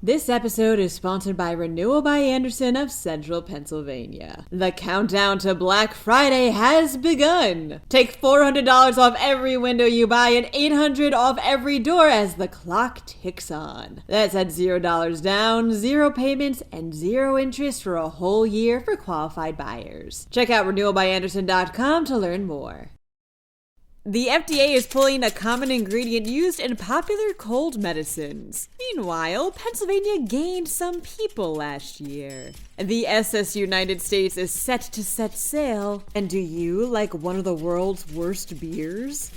This episode is sponsored by Renewal by Andersen of Central Pennsylvania. The countdown to Black Friday has begun. Take $400 off every window you buy and $800 off every door as the clock ticks on. That's at $0 down, 0 payments, and 0 interest for a whole year for qualified buyers. Check out renewalbyandersen.com to learn more. The FDA is pulling a common ingredient used in popular cold medicines. Meanwhile, Pennsylvania gained some people last year. The SS United States is set to set sail. And do you like one of the world's worst beers?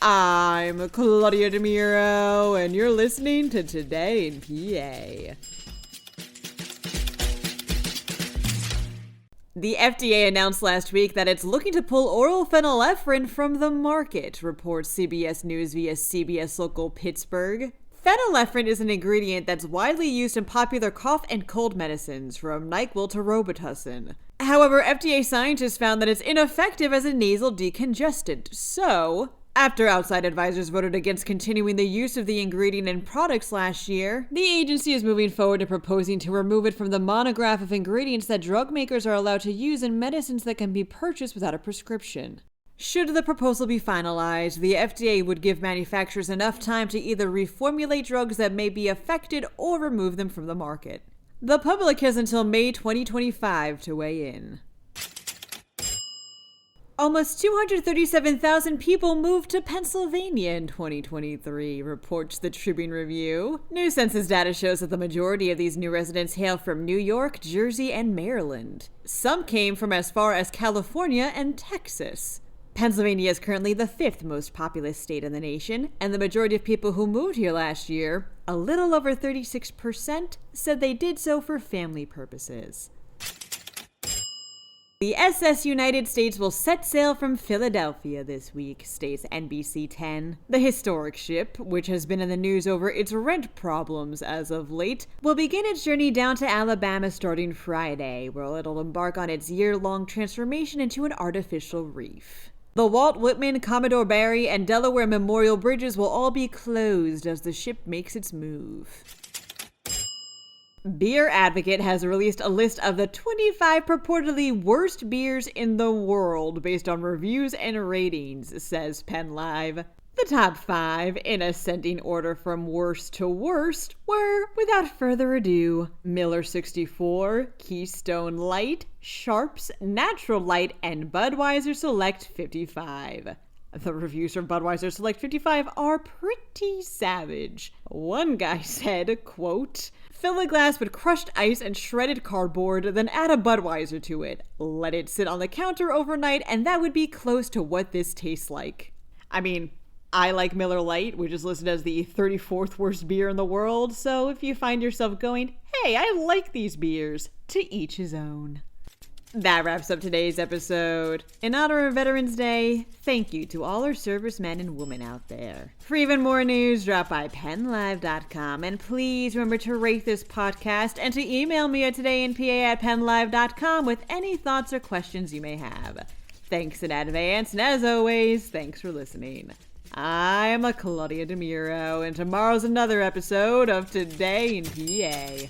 I'm Claudia Dimuro, and you're listening to Today in PA. The FDA announced last week that it's looking to pull oral phenylephrine from the market, reports CBS News via CBS Local Pittsburgh. Phenylephrine is an ingredient that's widely used in popular cough and cold medicines, from NyQuil to Robitussin. However, FDA scientists found that it's ineffective as a nasal decongestant, so after outside advisors voted against continuing the use of the ingredient in products last year, the agency is moving forward to proposing to remove it from the monograph of ingredients that drug makers are allowed to use in medicines that can be purchased without a prescription. Should the proposal be finalized, the FDA would give manufacturers enough time to either reformulate drugs that may be affected or remove them from the market. The public has until May 2025 to weigh in. Almost 237,000 people moved to Pennsylvania in 2023, reports the Tribune Review. New census data shows that the majority of these new residents hail from New York, Jersey, and Maryland. Some came from as far as California and Texas. Pennsylvania is currently the 5th most populous state in the nation, and the majority of people who moved here last year, a little over 36%, said they did so for family purposes. The SS United States will set sail from Philadelphia this week, states NBC 10. The historic ship, which has been in the news over its rent problems as of late, will begin its journey down to Alabama starting Friday, where it'll embark on its year-long transformation into an artificial reef. The Walt Whitman, Commodore Barry, and Delaware Memorial Bridges will all be closed as the ship makes its move. Beer Advocate has released a list of the 25 purportedly worst beers in the world based on reviews and ratings, says PennLive. The top 5, in ascending order from worst to worst, were, without further ado, Miller 64, Keystone Light, Sharps, Natural Light, and Budweiser Select 55. The reviews from Budweiser Select 55 are pretty savage. One guy said, quote, "Fill a glass with crushed ice and shredded cardboard, then add a Budweiser to it. Let it sit on the counter overnight, and that would be close to what this tastes like." I mean, I like Miller Lite, which is listed as the 34th worst beer in the world, so if you find yourself going, hey, I like these beers, to each his own. That wraps up today's episode. In honor of Veterans Day, thank you to all our servicemen and women out there. For even more news, drop by PennLive.com, and please remember to rate this podcast and to email me at todayinpa@PennLive.com with any thoughts or questions you may have. Thanks in advance, and as always, thanks for listening. I'm Claudia Dimuro, and tomorrow's another episode of Today in PA.